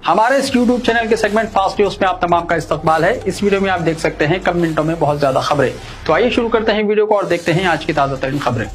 हमारे इस YouTube channel के सेगमेंट फास्ट न्यूज में आप तमाम का इस्तकबाल है। इस वीडियो में आप देख सकते हैं कम मिनटों में बहुत ज्यादा खबरें। तो आइए शुरू करते हैं वीडियो को और देखते हैं आज की ताजा तरीन खबरें।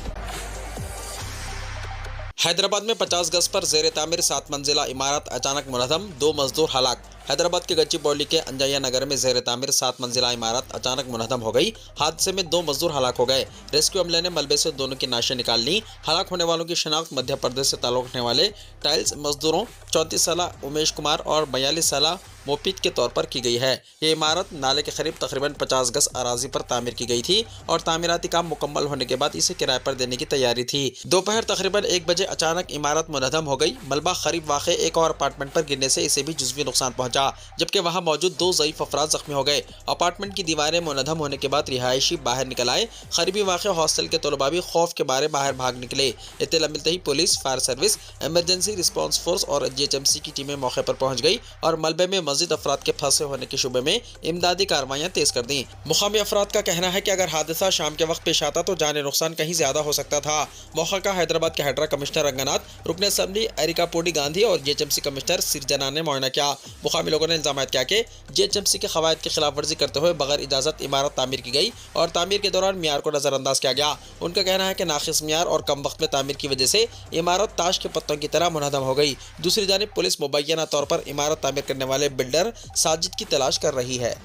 हैदराबाद में 50 गज पर जेर तामीर 7 मंजिला इमारत अचानक मुनहदम, 2 मजदूर हलाक। हैदराबाद के गच्चीबौली के अंजैया नगर में जेर तामीर 7 मंजिला इमारत अचानक मुनहदम हो गई। हादसे में 2 मजदूर हलाक हो गए। रेस्क्यू अमले ने मलबे से दोनों की नाशें निकाल ली। हलाक होने वालों की शिनाख्त मध्य प्रदेश से ताल्लुक रखने वाले टाइल्स मजदूरों 34 साल उमेश कुमार और 42 साल मोपित के तौर पर की गई है। ये इमारत नाले के करीब तकरीबन 50 गज अराजी पर तामीर की गई थी और तामीराती काम मुकम्मल होने के बाद इसे किराए पर देने की तैयारी थी। दोपहर तकरीबन 1 बजे अचानक इमारत मुनहदम हो गई। मलबा करीब वाक़े एक और अपार्टमेंट पर गिरने से इसे भी जुज़वी नुकसान पहुंचा, जबकि वहां मौजूद 2 ज़ईफ़ अफराद जख्मी हो गए। अपार्टमेंट की दीवारें मुनहदम होने के बाद रिहायशी बाहर निकल आए। करीबी वाक़े हॉस्टल के तलबा भी खौफ के बारे बाहर भाग निकले। इत्तला मिलते ही police, fire service, emergency response force और GHMC की टीमें मौके पर पहुंच गई और मलबे में मजीद अफराद के फंसे होने के शुबे में इमदादी कार्रवाइयां तेज कर दी। मुकामी अफराद का कहना है कि अगर हादसा शाम के वक्त पेश आता तो जाने नुकसान कहीं ज्यादा हो सकता था। मौका का हैदराबाद के हेडरा कमिश्नर रंगनाथ, रुकन असम्बली एरिकापोडी गांधी और GHMC कमिश्नर सिरजना ने मुआयना किया। मुकामी लोगों ने इल्जाम किया कि GHMC के कवायद की खिलाफ वर्जी करते हुए बगैर इजाजत इमारत तामीर की गई और तामीर के दौरान मियार को नजरअंदाज किया गया। उनका कहना है कि नाकिस मियार और कम वक्त में तामीर की वजह से इमारत ताश के पत्तों की तरह मुनहदम हो गई। दूसरी जानिब पुलिस मुबैना तौर पर इमारत तामीर करने वाले बिल्डर साजिद की तलाश कर रही है।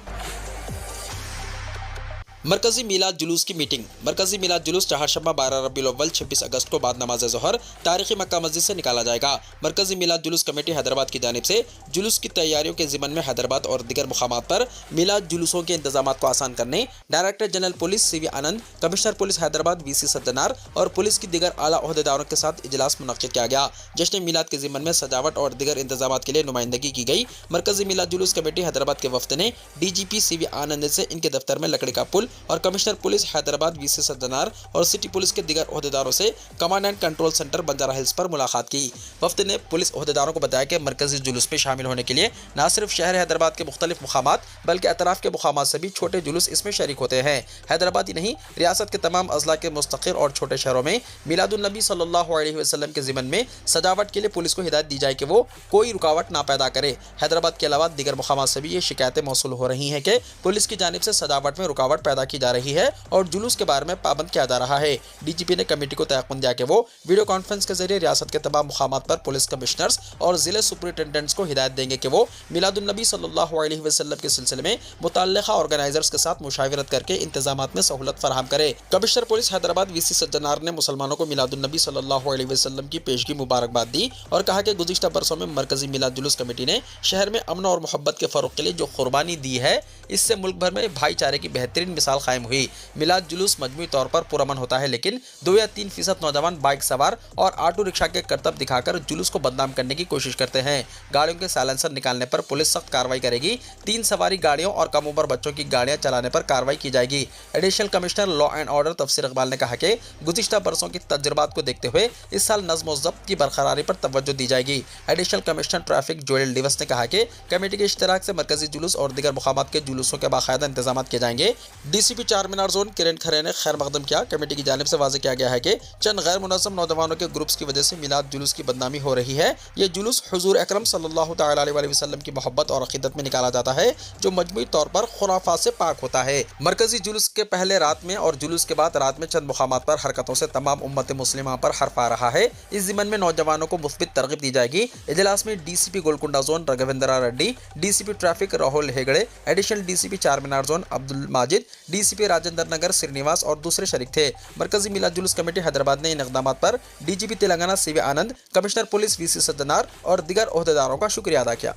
मरकजी मिलाद जुलूस की मीटिंग। मरकजी मिलाद जुलूस चहारशंबा 12 रबीउल अव्वल 26 अगस्त को बाद नमाज ज़ोहर तारीखी मक्का मस्जिद से निकाला जाएगा। मरकजी मिलाद जुलूस कमेटी हैदराबाद की जानिब से जुलूस की तैयारियों के ज़िम्मन में हैदराबाद और दीगर मुकामात पर मिलाद जुलूसों के इंतजाम को आसान करने director general police CV Anand, commissioner police Hyderabad VC Sajjanar और पुलिस की दीगर आला ओहदेदारों के साथ इजलास मुनक्किद किया गया। जश्न मिलाद के ज़िम्मन में सजावट और दीगर इंतजाम के लिए नुमाइंदगी की गई। मरकजी मिलाद जुलूस कमेटी हैदराबाद के वफ्द ने DGP CV आनंद से इनके दफ्तर में लकड़ी का पुल और commissioner police Hyderabad VC Sajjanar और सिटी पुलिस के दीगर ओहदेदारों से command and control centre Banjara hills पर मुलाकात की। वफ्द ने पुलिस ओहदेदारों को बताया कि मरकजी जुलूस में शामिल होने के लिए न सिर्फ शहर हैदराबाद के मुख्तलिफ मुकामात बल्कि अतराफ के मुकामात से भी छोटे जुलूस इसमें शरीक होते हैं। हैदराबाद ही नहीं, रियासत के तमाम अजला के मुस्तकिल और छोटे शहरों में मिलादुन नबी सल्लल्लाहु अलैहि वसल्लम के ज़िम्मन में सजावट के लिए पुलिस को हिदायत दी जाए कि वो कोई रुकावट ना पैदा करे। हैदराबाद के अलावा दीगर मुकामात से भी ये शिकायतें मौसूल हो रही हैं कि पुलिस की जानिब से सजावट में रुकावट पैदा की जा रही है और जुलूस के बारे में पाबंद किया जा रहा है। DGP ने कमेटी को तयक़ुन दिया कि वो वीडियो कॉन्फ्रेंस के जरिए रियासत के तमाम मुकामात पर पुलिस कमिश्नर्स और जिले सुपरिटेंडेंट्स को हिदायत देंगे कि वो मिलादुन नबी सल्लल्लाहु अलैहि वसल्लम के सिलसिले में मुतल्लिका ऑर्गेनाइजर्स के साथ मुशावरत करके इंतजामात में सहूलत फराहम करे। Commissioner police Hyderabad VC Sajjanar ने मुसलमानों को मिलादुन नबी सल्लल्लाहु अलैहि वसल्लम की पेशगी मुबारकबाद दी और कहा कि गुज़िश्ता बरसों में मरकजी मिलाद जुलूस कमेटी ने शहर में अमन और मोहब्बत के फ़रोग़ के लिए जो कुर्बानी दी है, इससे मुल्क भर में भाईचारे की बेहतरीन मिसाल कायम हुई। मिलाद जुलूस मजमूई तौर पर पुरअमन होता है, लेकिन 2 या 3% नौजवान बाइक सवार और ऑटो रिक्शा के करतब दिखाकर जुलूस को बदनाम करने की कोशिश करते हैं। गाड़ियों के साइलेंसर निकालने पर पुलिस सख्त कार्रवाई करेगी। 3 सवारी गाड़ियों और कम उम्र बच्चों की गाड़ियां चलाने पर कार्रवाई की जाएगी। Additional commissioner law and order तफसीर इकबाल ने कहा कि गुज़िश्ता बरसों की तजुर्बात को देखते हुए इस साल नज़्म और ज़ब्त की बरकरारी पर तवज्जो दी जाएगी। एडिशनल कमिश्नर ट्रैफिक जोएल डिवस ने कहा कि कमेटी के इश्तराक से मरकजी जुलूस और दीगर मुकामात के जुलूसों के बाकायदा इंतजाम किए जाएंगे। DCP चारमीनार जोन किरण खरे ने खैर मकदम किया। कमेटी की जानिब से वाज़ेह किया गया है कि चंद गैर मुनज़्ज़म नौजवानों के ग्रुप्स की वजह से मिलाद जुलूस की बदनामी हो रही है। ये जुलूस हुजूर अकरम सल्लल्लाहु तआला अलैहि वसल्लम की मोहब्बत और अक़ीदत में निकाला जाता है, जो मजमूई तौर पर खुराफात से पाक होता है। मरकजी जुलूस के पहले रात में और जुलूस के बाद रात में चंद मुकामात पर हरकतों से तमाम उम्मत मुस्लिमा पर हर्फ आ रहा है। इस ज़िम्मन में नौजवानों को मुस्बित तरगीब दी जाएगी। इजलास में DCP Golconda zone Raghavendra Reddy, DCP traffic Rahul Hegde, additional DCP Charminar zone Abdul Majid, DCP Rajendra Nagar Srinivas और दूसरे शरीक थे। मरकजी मिलाद जुलूस कमेटी हैदराबाद ने इन इक़दामात पर DGP Telangana CV Anand, commissioner police VC Sajjanar और दीगर ओहदेदारों का शुक्रिया अदा किया।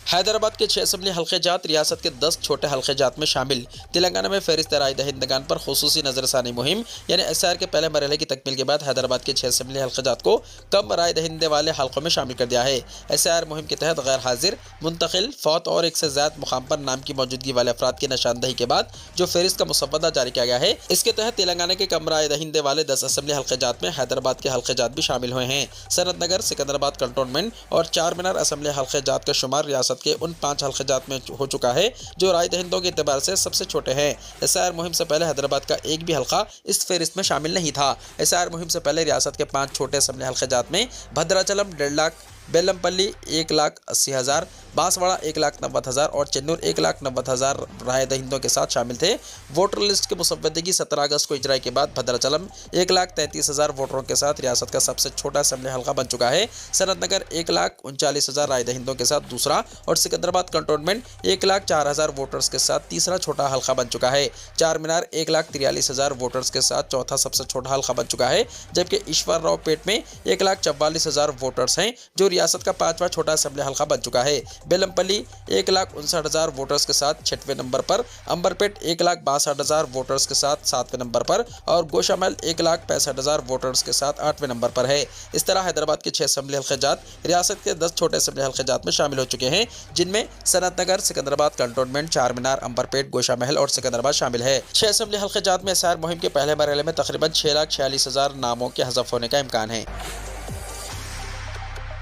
हैदराबाद के 6 असम्बली हल्के जात रियासत के 10 छोटे हल्के जात में शामिल। तेलंगाना में फहरिस्त राय दहिंदगान पर खुसूसी नजरसानी मुहिम यानी SIR के पहले मरहले की तकमील के बाद हैदराबाद के 6 असम्बली हल्के जात को कम राय दहिंदे वाले हल्कों में शामिल कर दिया है। SIR मुहिम के तहत गैर हाजिर, मुंतकिल, फौत और एक से ज़्यादा मुकाम पर नाम की मौजूदगी वाले अफराद की निशानदही के बाद जो फहरिस्त का मुसव्वदा जारी किया गया है, इसके तहत तेलंगाना के कम राय दहिंदे वाले 10 असम्बली हल्के जात में हैदराबाद के हल्के जात भी शामिल हुए हैं। सनत नगर, सिकंदराबाद कंटोनमेंट और चारमीनार असम्बली हल्के जात का शुमार रियासत के उन 5 हल्के जात में हो चुका है जो राय दहिंदों के एतबार से सबसे छोटे हैं। SIR मुहिम से पहले हैदराबाद का एक भी हल्का इस फहरिस्त में शामिल नहीं था। SIR मुहिम से पहले रियासत के 5 छोटे असम्बली हल्के जात में भद्राचलम, डेढ़लाख, बेलमपल्ली 1,80,000, बांसवाड़ा 1,90,000 और चेन्नूर 1,90,000 राय दहिंदों के साथ शामिल थे। वोटर लिस्ट के मुसव्वदगी 17 अगस्त को इजराई के बाद भद्राचलम 1,33,000 वोटरों के साथ रियासत का सबसे छोटा असेंबली हल्का बन चुका है। सनतनगर 1,39,000 राय दहिंदों के साथ दूसरा और सिकंदराबाद कंटोनमेंट 1,04,000 वोटर्स के साथ तीसरा छोटा हल्का बन चुका है। चार मीनार 1,43,000 वोटर्स के साथ चौथा सबसे छोटा हल्का बन चुका है, जबकि ईश्वरराव पेट में 1,44,000 वोटर्स हैं जो रियासत का पांचवा छोटा असेंबली हल्का बन चुका है। बेलमपल्ली 1,59,000 वोटर्स के साथ 6वें नंबर पर, अंबरपेट 1,62,000 वोटर्स के साथ 7वें नंबर पर और गोशामहल 1,65,000 वोटर्स के साथ 8वें नंबर पर है। इस तरह हैदराबाद के 6 असेंबली हल्के जात रियासत के 10 छोटे असेंबली हल्के जात में शामिल हो चुके हैं, जिनमें सनतनगर, सिकंदराबाद कंटोनमेंट, चार मीनार, अंबरपेट, गोशामहल और सिकंदराबाद शामिल है। 6 असेंबली हल्के जात में एसआईआर मुहिम के पहले मरहले में तकरीबन 6,46,000 नामों के हज़फ होने का इम्कान है।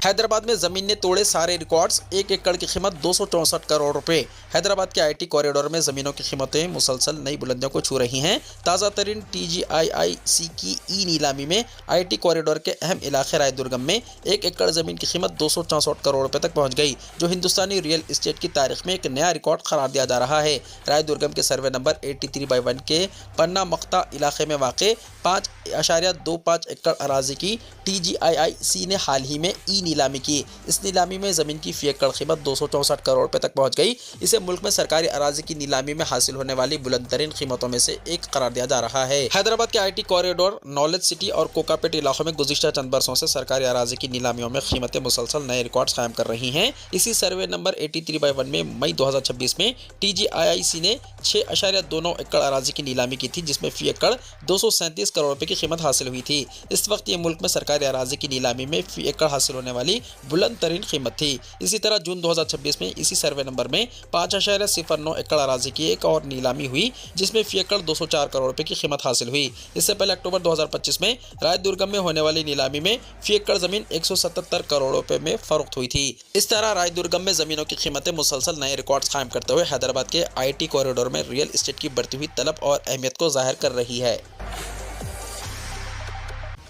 हैदराबाद में जमीन ने तोड़े सारे रिकॉर्ड्स, 1 एकड़ की कीमत 264 करोड़ रुपए। हैदराबाद के आईटी कॉरिडोर में जमीनों की कीमतें मुसलसल नई बुलंदियों को छू रही हैं। ताज़ा तरीन TGIIC की ई नीलामी में आईटी कॉरिडोर के अहम इलाके राय दुर्गम में 1 एकड़ जमीन की कीमत 264 करोड़ रुपए तक पहुंच गई, जो हिंदुस्तानी रियल इस्टेट की तारीख में एक नया रिकॉर्ड करार दिया जा रहा है। राय दुर्गम के सर्वे नंबर 83/1 के पन्ना मख्ता इलाके में वाक़ 5.25 एकड़ अराजी की TGIIC ने हाल ही में ई नीलामी की। इस नीलामी में जमीन की फी एकड़ कीमत 264 करोड़ रुपए तक पहुंच गई। इसे मुल्क में सरकारी अराजी की नीलामी में हासिल होने वाली बुलंद तरीन कीमतों में से एक करार दिया जा रहा है। हैदराबाद के आईटी कॉरिडोर, नॉलेज सिटी और कोकापेट इलाकों में गुज़िश्ता चंद बरसों से सरकारी अराजी की नीलामियों में कीमतें मुसलसल नए रिकॉर्ड्स कायम कर रही हैं। इसी सर्वे नंबर 83/1 में मई 2026 में TGIIC ने 6.29 एकड़ अराजी की नीलामी की थी, जिसमें फी एकड़ 237 करोड़ रुपए की कीमत हासिल हुई थी। इस वक्त ये मुल्क में सरकारी अराजी की नीलामी में फी एकड़ हासिल होने वाली बुलंद तरीन कीमत थी। इसी तरह जून 2026 में इसी सर्वे नंबर में 5.09 एकड़ अराजी की एक और नीलामी हुई, जिसमें फी एकड़ 204 करोड़ रुपए की कीमत हासिल हुई। इससे पहले अक्टूबर 2025 में राय दुर्गम में होने वाली नीलामी में फी एकड़ जमीन 177 करोड़ रुपए में फरोख्त हुई थी। इस तरह राय दुर्गम में जमीनों की कीमतें मुसलसल नए रिकॉर्ड्स कायम करते हुए हैदराबाद के आईटी कॉरिडोर में रियल एस्टेट की बढ़ती हुई तलब और अहमियत को जाहिर कर रही है।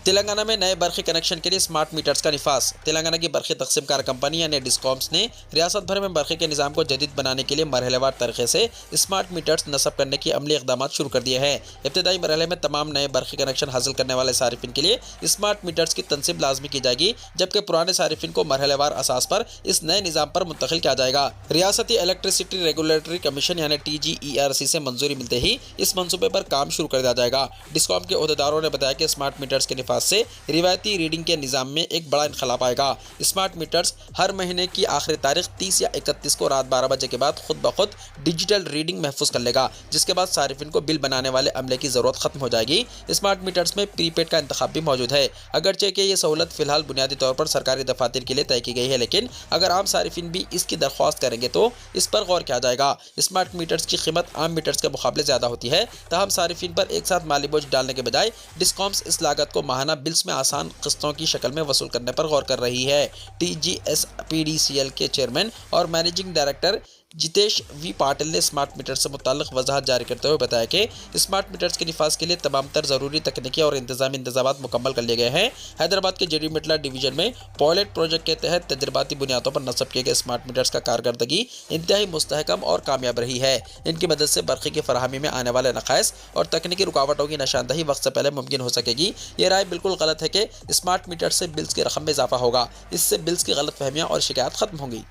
तेलंगाना में नए बरखी कनेक्शन के लिए स्मार्ट मीटर्स का निफास। तेलंगाना की बरखी तकसीमकार कंपनी यानी डिस्कॉम्स ने रियासत भर में बरखी के निज़ाम को जदीद बनाने के लिए मरहलेवार तरीके से स्मार्ट मीटर्स नस्ब करने की अमली इक़दाम शुरू कर दिए हैं। इब्तदाई मरहले में तमाम नए बरखी कनेक्शन हासिल करने वाले सारिफिन के लिए स्मार्ट मीटर्स की तनसीब लाजमी की जाएगी, जबकि पुराने सारिफिन को मरहलेवार असास पर इस नए निज़ाम पर मुंतकिल किया जाएगा। रियासती इलेक्ट्रिसिटी रेगुलेटरी कमीशन यानी TGERC से मंजूरी मिलते ही इस मनसूबे पर काम शुरू कर दिया जाएगा। डिस्कॉम के अहदेदारों ने बताया कि स्मार्ट मीटर्स के निफाज से रिवायती रीडिंग के निज़ाम में एक बड़ा इनकलाब आएगा। स्मार्ट मीटर्स हर महीने की आखिरी तारीख 30 या 31 को रात 12 बजे के बाद खुद ब खुद डिजिटल रीडिंग महफूज कर लेगा, जिसके बाद सारिफिन को बिल बनाने वाले अमले की ज़रूरत खत्म हो जाएगी। स्मार्ट मीटर्स में प्रीपेड का इंतखाब भी मौजूद है। अगरचे कि ये सहूलत फिलहाल बुनियादी तौर पर सरकारी दफातर के लिए तय की गई है, लेकिन अगर आम सारिफिन भी इसकी दरख्वास्त करेंगे तो इस पर गौर किया जाएगा। स्मार्ट मीटर्स की कीमत आम मीटर्स के मुकाबले ज़्यादा होती है, ताहम सारिफिन पर एक साथ माली बोझ डालने के बजाय डिस्कॉम्स इस लागत को माहाना बिल्स में आसान किस्तों की शक्ल में वसूल करने पर गौर कर रही है। TGSPDCL के चेयरमैन और managing director Jitesh V Patil ने स्मार्ट मीटर से मुताल्लिक वजाहत जारी करते हुए बताया कि स्मार्ट मीटर्स के निफाज के लिए तमाम तर ज़रूरी तकनीकी और इंतजामी इंतजामात मुकम्मल कर लिए गए हैं। हैदराबाद के JD मिटला डिवीजन में पॉयलेट प्रोजेक्ट के तहत तजर्बाती बुनियादों पर नस्ब किए गए स्मार्ट मीटर्स का कारकर्दगी इंतहाई मुस्तहकम और कामयाब रही है। इनकी मदद से बरक़ी की फराहमी में आने वाले नक़ाइस और तकनीकी रुकावटों की निशानदही वक्त से पहले मुमकिन हो सकेगी। ये राय बिल्कुल गलत है कि स्मार्ट मीटर से बिल्स की रकम में इजाफा होगा। इससे बिल्स की गलत फहमियाँ और शिकायत खत्म होंगी।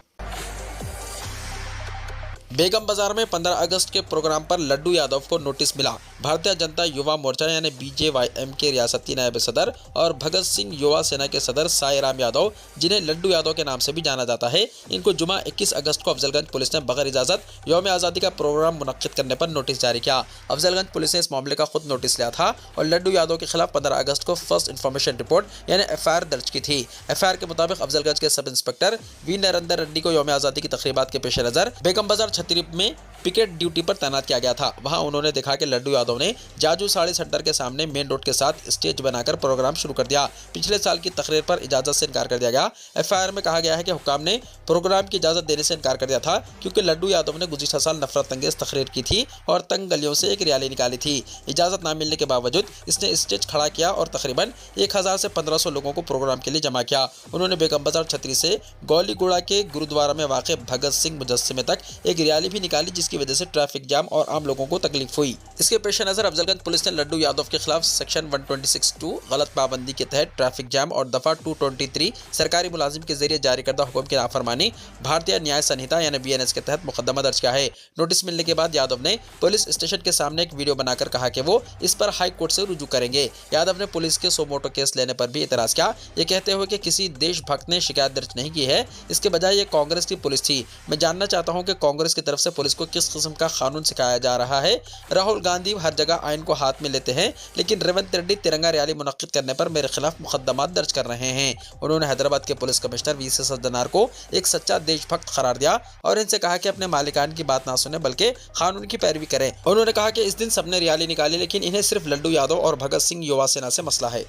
बेगम बाजार में 15 अगस्त के प्रोग्राम पर लड्डू यादव को नोटिस मिला। भारतीय जनता युवा मोर्चा यानी BJYM के रियासती नायब सदर और भगत सिंह युवा सेना के सदर साई राम यादव, जिन्हें लड्डू यादव के नाम से भी जाना जाता है, इनको जुमा 21 अगस्त को अफजलगंज पुलिस ने बगैर इजाज़त यौम आज़ादी का प्रोग्राम मुनक्किद करने पर नोटिस जारी किया। अफजलगंज पुलिस ने इस मामले का खुद नोटिस लिया था और लड्डू यादव के खिलाफ 15 अगस्त को फर्स्ट इन्फॉर्मेशन रिपोर्ट यानी FIR दर्ज की थी। FIR के मुताबिक अफजलगंज के sub inspector V Narendra Reddy को यौम आज़ादी की तकरीबात के पेश नज़र बेगम बाजार छतरी में पिकेट ड्यूटी पर तैनात किया गया था। वहां उन्होंने देखा कि लड्डू यादव ने जाजू साड़ी सेंटर के सामने मेन रोड के साथ स्टेज बनाकर प्रोग्राम शुरू कर दिया। पिछले साल की तकरीर पर इजाजत से इनकार कर दिया गया। एफआईआर में कहा गया है कि हुक्काम ने प्रोग्राम की इजाजत देने से इनकार कर दिया था क्योंकि लड्डू यादव ने गुज़िश्ता साल नफरत अंगेज तकरीर की थी और तंग गलियों से एक रैली निकाली थी। इजाजत न मिलने के बावजूद इसने स्टेज खड़ा किया और तकरीबन 1000 से 1500 लोगों को प्रोग्राम के लिए जमा किया। उन्होंने बेगम बाजार छतरी से गौलीगुड़ा के गुरुद्वारा में वाक़ भगत सिंह मुजस्सिमे तक एक रैली भी निकाली, जिसकी वजह से ट्रैफिक जाम और आम लोगों को तकलीफ हुई। इसके पेश नज़र अफजलगंज पुलिस ने लड्डू यादव के खिलाफ सेक्शन 126(2) गलत पाबंदी के तहत ट्रैफिक जाम और दफा 223 सरकारी मुलाजिम के जरिए जारी करदा हुक्म की नाफरमानी भारतीय न्याय संहिता यानी BNS के तहत मुकदमा दर्ज किया है। नोटिस मिलने के बाद यादव ने पुलिस स्टेशन के सामने एक वीडियो बनाकर कहा कि वो इस पर हाई कोर्ट से रुजू करेंगे। यादव ने पुलिस के सोमोटो केस लेने पर भी एतराज किया, ये कहते हुए कि किसी देशभक्त ने शिकायत दर्ज नहीं की है, इसके बजाय ये कांग्रेस की पुलिस थी। मैं जानना चाहता हूं कि कांग्रेस की तरफ से पुलिस को किस किस्म का कानून सिखाया जा रहा है। राहुल गांधी हर जगह आइन को हाथ में लेते हैं, लेकिन रेवंत रेड्डी तिरंगा रैली मुनक्किद करने पर मेरे खिलाफ मुकदमा दर्ज कर रहे हैं। उन्होंने हैदराबाद के पुलिस कमिश्नर VC सज्जनार को एक सच्चा देशभक्त करार दिया और इनसे कहा कि अपने मालिकान की बात ना सुने बल्कि कानून की पैरवी करें। उन्होंने कहा कि इस दिन सबने रैली निकाली, लेकिन इन्हें सिर्फ लड्डू यादव और भगत सिंह युवा सेना से मसला है।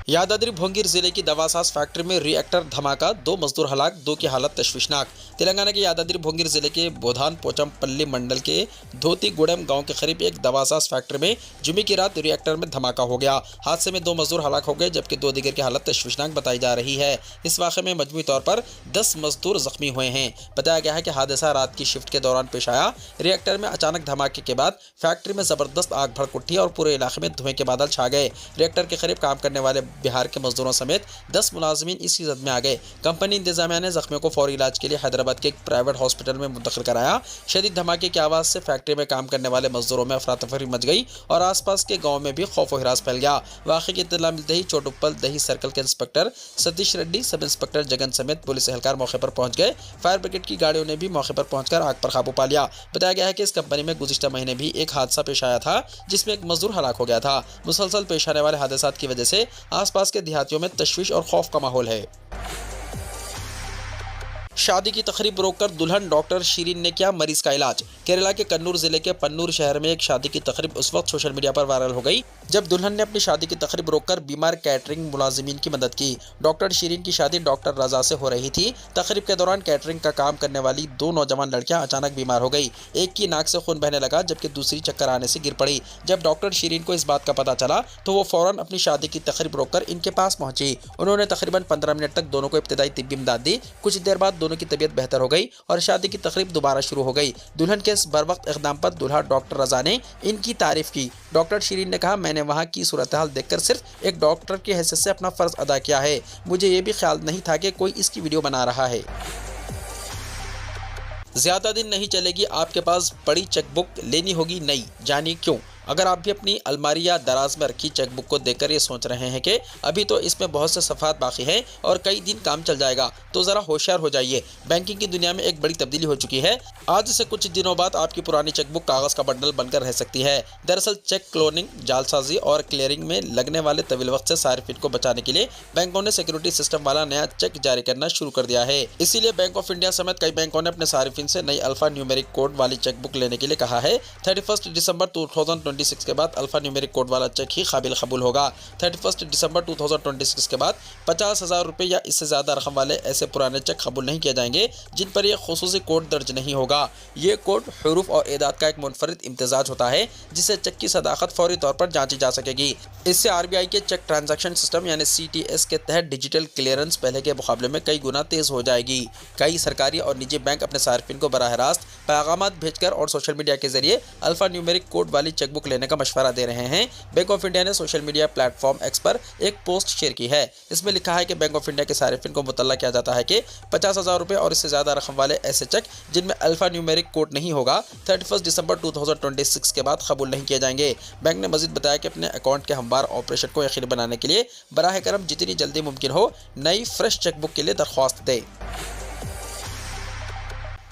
यादाद्री भोंगिर जिले की दवासास फैक्ट्री में रिएक्टर धमाका, 2 मजदूर हलाक, 2 की हालत तशवीशनाक। तेलंगाना के यादाद्री भोंगिर जिले के बोधान पोचमपल्ली मंडल के धोतीगुड़म गांव के करीब एक दवासास फैक्ट्री में जुमे की रात रिएक्टर में धमाका हो गया। हादसे में 2 मजदूर हलाक हो गए, जबकि 2 दीगर की हालत तशवीशनाक बताई जा रही है। इस वाक़े में मजमूई तौर पर 10 मजदूर जख्मी हुए हैं। बताया गया है कि हादसा रात की शिफ्ट के दौरान पेश आया। रिएक्टर में अचानक धमाके के बाद फैक्ट्री में जबरदस्त आग भड़क उठी और पूरे इलाके में धुएं के बादल छा गए। रिएक्टर के करीब काम करने वाले बिहार के मजदूरों समेत 10 मुलाजमीन इसी जद में आ गए। कंपनी इंतजामिया ने जख्मियों को फौरी इलाज के लिए हैदराबाद के एक प्राइवेट हॉस्पिटल में मुंतकिल कराया। शदीद धमाके की आवाज़ से फैक्ट्री में काम करने वाले मजदूरों में अफरा तफरी मच गई और आसपास के गांव में भी खौफ व हिरास फैल गया। वाक़े की इत्तला मिलते ही चोटुप्पल दही सर्कल के inspector Satish Reddy, sub inspector Jagan समेत पुलिस एहलकार मौके पर पहुंच गए। फायर ब्रिगेड की गाड़ियों ने भी मौके पर पहुंचकर आग पर काबू पा लिया। बताया गया है कि इस कंपनी में गुज़िश्ता महीने भी एक हादसा पेश आया था, जिसमें एक मजदूर हलाक हो गया था। मुसलसल पेश आने वाले हादसात की वजह से आसपास के देहातियों में तशवीश और खौफ का माहौल है। शादी की तकरीब रोककर दुल्हन डॉक्टर शीरीन ने किया मरीज का इलाज। केरला के कन्नूर जिले के पन्नूर शहर में एक शादी की तकरीब उस वक्त सोशल मीडिया पर वायरल हो गई जब दुल्हन ने अपनी शादी की तकरीब रोककर बीमार कैटरिंग मुलाजिमीन की मदद की। डॉक्टर शीरीन की शादी डॉक्टर रजा से हो रही थी। तकरीब के दौरान कैटरिंग का काम करने वाली 2 नौजवान लड़कियां अचानक बीमार हो गई। एक की नाक से खून बहने लगा, जबकि दूसरी चक्कर आने से गिर पड़ी। जब डॉक्टर शीरीन को इस बात का पता चला तो वो फौरन अपनी शादी की तकरीब रोककर इनके पास पहुंची। उन्होंने तकरीबन 15 मिनट तक दोनों को इब्तिदाई तिब्बी इमदाद दी। कुछ देर बाद दोनों की तबीयत बेहतर हो गई और शादी की तकरीब दोबारा शुरू हो गई। दुल्हन के इस बरवक्त इक़दाम पर दूल्हा डॉक्टर रजा ने इनकी तारीफ की। डॉक्टर शीरीन ने कहा, मैंने वहाँ की सूरत हाल देखकर सिर्फ एक डॉक्टर की हैसियत से अपना फ़र्ज़ अदा किया है। मुझे ये भी ख्याल नहीं था कि कोई इसकी वीडियो बना रहा है। ज़्यादा दिन नहीं चलेगी, आपके पास बड़ी चेकबुक लेनी होगी नई, जानिए क्यों। अगर आप भी अपनी अलमारी या दराज में रखी चेकबुक को देखकर ये सोच रहे हैं कि अभी तो इसमें बहुत से सफ़ात बाकी हैं और कई दिन काम चल जाएगा, तो ज़रा होशियार हो जाइए। बैंकिंग की दुनिया में एक बड़ी तब्दीली हो चुकी है। आज से कुछ दिनों बाद आपकी पुरानी चेकबुक कागज़ का बंडल बनकर रह सकती है। दरअसल चेक क्लोनिंग, जालसाजी और क्लियरिंग में लगने वाले तवील वक्त से सार्फिन को बचाने के लिए बैंकों ने सिक्योरिटी सिस्टम वाला नया चेक जारी करना शुरू कर दिया है। इसीलिए बैंक ऑफ इंडिया समेत कई बैंकों ने अपने सार्फिन से नई अल्फा न्यूमेरिक कोड वाली चेकबुक लेने के लिए कहा है। 31 दिसंबर 2026 के बाद अल्फा न्यूमेरिक कोड वाला चेक ही काबिल कबूल होगा। 31 दिसंबर 2026 के बाद 50,000 रुपये या इससे ज़्यादा रकम वाले ऐसे पुराने चेक कबूल नहीं किए जाएंगे जिन पर यह खुसूसी कोड दर्ज नहीं होगा। ये कोड हरूफ और एदाद का एक मुनफरिद इम्तिजाज होता है, जिससे चेक की सदाकत फौरी तौर पर जांची जा सकेगी। इससे RBI के चेक ट्रांजैक्शन सिस्टम यानी CTS के तहत डिजिटल क्लियरेंस पहले के मुकाबले में कई गुना तेज़ हो जाएगी। कई सरकारी और निजी बैंक अपने सार्फिन को बराह रास्त पैगामात भेजकर और सोशल मीडिया के जरिए अल्फा न्यूमेरिक कोड वाली चेकबुक लेने का मशवरा दे रहे हैं। बैंक ऑफ इंडिया ने सोशल मीडिया प्लेटफॉर्म X पर एक पोस्ट शेयर की है। इसमें लिखा है कि बैंक ऑफ इंडिया के सार्फिन को मुतल्ला किया जाता है कि 50,000 रुपये और इससे ज़्यादा रकम वाले ऐसे चेक जिनमें अल्फा न्यूमेरिक कोड नहीं होगा 31 दिसंबर 2026 के बाद कबूल नहीं किए जाएंगे। बैंक ने मजीद बताया कि अपने अकाउंट के हमवार ऑपरेशन को यकीनी बनाने के लिए बराह करम जितनी जल्दी मुमकिन हो नई फ्रेश चेकबुक के लिए दरख्वास्त दें।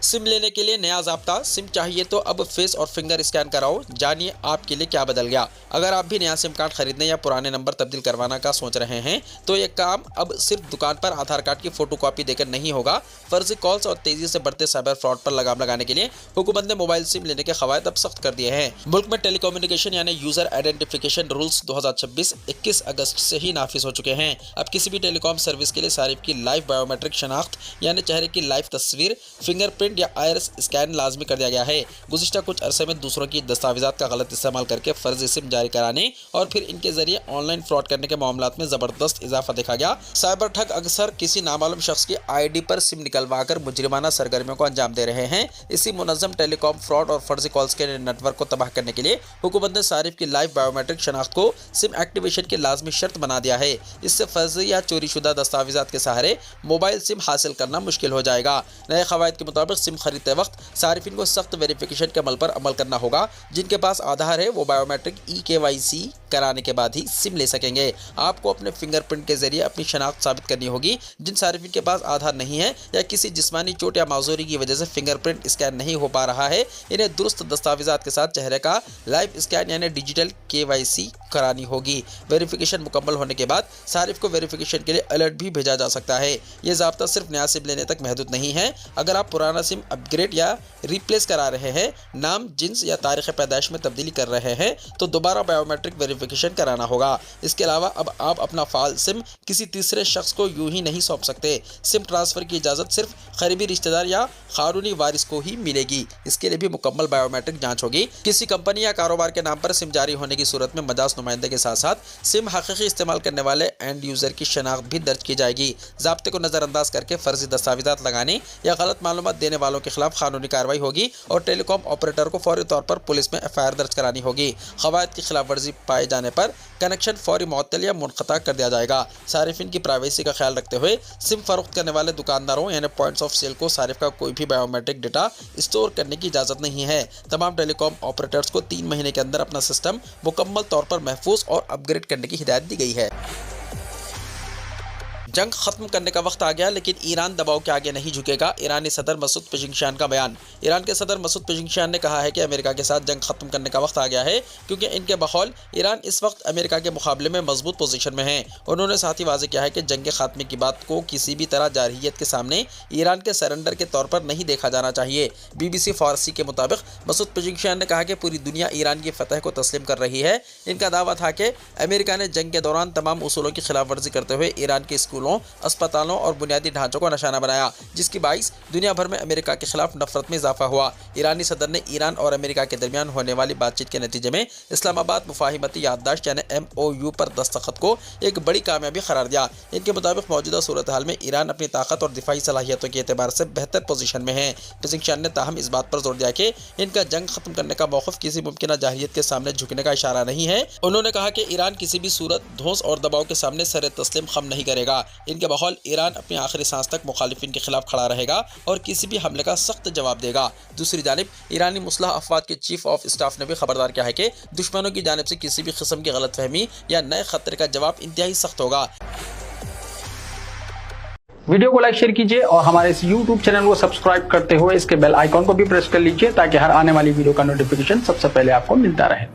सिम लेने के लिए नया ज़ाब्ता, सिम चाहिए तो अब फेस और फिंगर स्कैन कराओ। जानिए आपके लिए क्या बदल गया। अगर आप भी नया सिम कार्ड खरीदने या पुराने नंबर तब्दील करवाना का सोच रहे हैं तो ये काम अब सिर्फ दुकान पर आधार कार्ड की फोटोकॉपी देकर नहीं होगा। फर्जी कॉल्स और तेजी से बढ़ते साइबर फ्रॉड पर लगाम लगाने के लिए हुकूमत ने मोबाइल सिम लेने के कवायद अब सख्त कर दिए हैं। मुल्क में टेलीकम्युनिकेशन यानी यूजर आइडेंटिफिकेशन रूल्स 2026 21 अगस्त से ही नाफिज हो चुके हैं। अब किसी भी टेलीकॉम सर्विस के लिए सारिफ की लाइव बायोमेट्रिक शनाख्त यानी चेहरे की लाइव तस्वीर, फिंगरप्रिंट या आइरिस स्कैन लाजमी कर दिया गया है। गुज़िश्ता कुछ अरसे में दूसरों की दस्तावेज़ात का गलत इस्तेमाल करके फर्जी सिम जारी कराने और फिर इनके जरिए ऑनलाइन फ्रॉड करने के मामलात में ज़बरदस्त इजाफा देखा गया। साइबर ठग अक्सर किसी नामालूम शख्स की ID पर सिम निकलवा कर मुजरिमाना सरगर्मियों को अंजाम दे रहे हैं। इसी मुनज़्ज़म टेलीकॉम फ्रॉड और फर्जी कॉल्स के नेटवर्क को तबाह करने के लिए हुकूमत ने सारिफ की लाइव बायोमेट्रिक शनाख्त को सिम एक्टिवेशन की लाजमी शर्त बना दिया है। इससे फर्जी या चोरीशुदा दस्तावेज़ात के सहारे मोबाइल सिम हासिल करना मुश्किल हो जाएगा। नए क़वायद के मुताबिक सिम खरीदते वक्त सारिफिन को सख्त वेरिफिकेशन के अमल पर अमल करना होगा। जिनके पास आधार है वो बायोमेट्रिक EKYC कराने के बाद ही सिम ले सकेंगे। आपको अपने फिंगरप्रिंट के जरिए अपनी शनाख्त साबित करनी होगी। जिन सारिफिन के पास आधार नहीं है या किसी जिस्मानी चोट या माजूरी की वजह से फिंगरप्रिंट स्कैन नहीं हो पा रहा है, इन्हें दुरुस्त दस्तावेज़ात के साथ चेहरे का लाइव स्कैन यानी डिजिटल KYC करानी होगी। वेरिफिकेशन मुकम्मल होने के बाद सारिफ को वेरिफिकेशन के लिए अलर्ट भी भेजा जा सकता है। ये ज़ाब्ता सिर्फ नया सिम लेने तक महदूद नहीं है। अगर आप पुराना सिम अपग्रेड या रिप्लेस करा रहे हैं, नाम, जिन्स या तारीख़ पैदाइश में तब्दीली कर रहे हैं तो दोबारा बायोमेट्रिक वेरिफिकेशन कराना होगा। इसके अलावा अब आप अपना फाल सिम किसी तीसरे शख्स को यूं ही नहीं सौंप सकते। सिम ट्रांसफ़र की इजाज़त सिर्फ करीबी रिश्तेदार या कानूनी वारिस को ही मिलेगी। इसके लिए भी मुकम्मल बायोमेट्रिक जाँच होगी। किसी कंपनी या कारोबार के नाम पर सिम जारी होने की सूरत में मजाज नुमाइंदे के साथ साथ सिम हकीकी इस्तेमाल करने वाले एंड यूज़र की शनाख्त भी दर्ज की जाएगी। ज़ाब्ते को नज़रअंदाज करके फर्जी दस्तावेज़ात लगाने या गलत मालूमात देने वालों के खिलाफ कानूनी कार्रवाई होगी और टेलीकॉम ऑपरेटर को फौरी तौर पर पुलिस में FIR दर्ज करानी होगी। क़वायद की खिलाफ वर्जी पाए जाने पर कनेक्शन फौरी मुअत्तल या मुनक़ता कर दिया जाएगा। सारिफिन की प्राइवेसी का ख्याल रखते हुए सिम फरोख्त करने वाले दुकानदारों यानी पॉइंट्स ऑफ सेल को सारिफ का कोई भी बायोमेट्रिक डेटा स्टोर करने की इजाज़त नहीं है। तमाम टेलीकॉम ऑपरेटर्स को 3 महीने के अंदर अपना सिस्टम मुकम्मल तौर पर महफूज और अपग्रेड करने की हिदायत दी गई है। जंग खत्म करने का वक्त आ गया लेकिन ईरान दबाव के आगे नहीं झुकेगा। ईरानी सदर मसूद पेज़ेश्कियान का बयान। ईरान के सदर मसूद पेज़ेश्कियान ने कहा है कि अमेरिका के साथ जंग खत्म करने का वक्त आ गया है क्योंकि इनके बकौल ईरान इस वक्त अमेरिका के मुकाबले में मजबूत पोजीशन में है। उन्होंने साथ ही वाज़ेह किया है कि जंग के खात्मे की बात को किसी भी तरह जारहियत के सामने ईरान के सरेंडर के तौर पर नहीं देखा जाना चाहिए। BBC फारसी के मुताबिक मसूद पेज़ेश्कियान ने कहा कि पूरी दुनिया ईरान की फतह को तस्लीम कर रही है। इनका दावा था कि अमेरिका ने जंग के दौरान तमाम उसूलों की खिलाफ वर्जी करते हुए ईरान के स्कूलों, अस्पतालों और बुनियादी ढांचों को निशाना बनाया, जिसकी बाइस दुनिया भर में अमेरिका के खिलाफ नफरत में इजाफा हुआ। ईरानी सदर ने ईरान और अमेरिका के दरमियान होने वाली बातचीत के नतीजे में इस्लामाबाद मुफाहिमती याददाश्त यानी MOU पर दस्तखत को एक बड़ी कामयाबी करार दिया। इनके मुताबिक मौजूदा सूरत हाल में ईरान अपनी ताकत और दिफाई सलाहियतों के एतबार से बेहतर पोजीशन में है। पेज़ेश्कियान ने ताहम इस बात पर जोर दिया कि इनका जंग खत्म करने का मौक़िफ़ किसी मुमकिन जारहियत के सामने झुकने का इशारा नहीं है। उन्होंने कहा कि ईरान किसी भी सूरत, धौंस और दबाव के सामने सर तस्लीम खम नहीं करेगा। इनके बकौल ईरान अपनी आखिरी सांस तक मुखालिफिन के खिलाफ खड़ा रहेगा और किसी भी हमले का सख्त जवाब देगा। दूसरी जानिब ईरानी मुसलह अफवाद के चीफ ऑफ स्टाफ ने भी खबरदार किया है कि दुश्मनों की जानिब से किसी भी किस्म की गलतफहमी या नए खतरे का जवाब इंतहाई सख्त होगा। वीडियो को लाइक शेयर कीजिए और हमारे इस YouTube चैनल को सब्सक्राइब करते हुए इसके बेल आइकॉन को भी प्रेस कर लीजिए ताकि हर आने वाली वीडियो का नोटिफिकेशन सबसे पहले आपको मिलता रहे।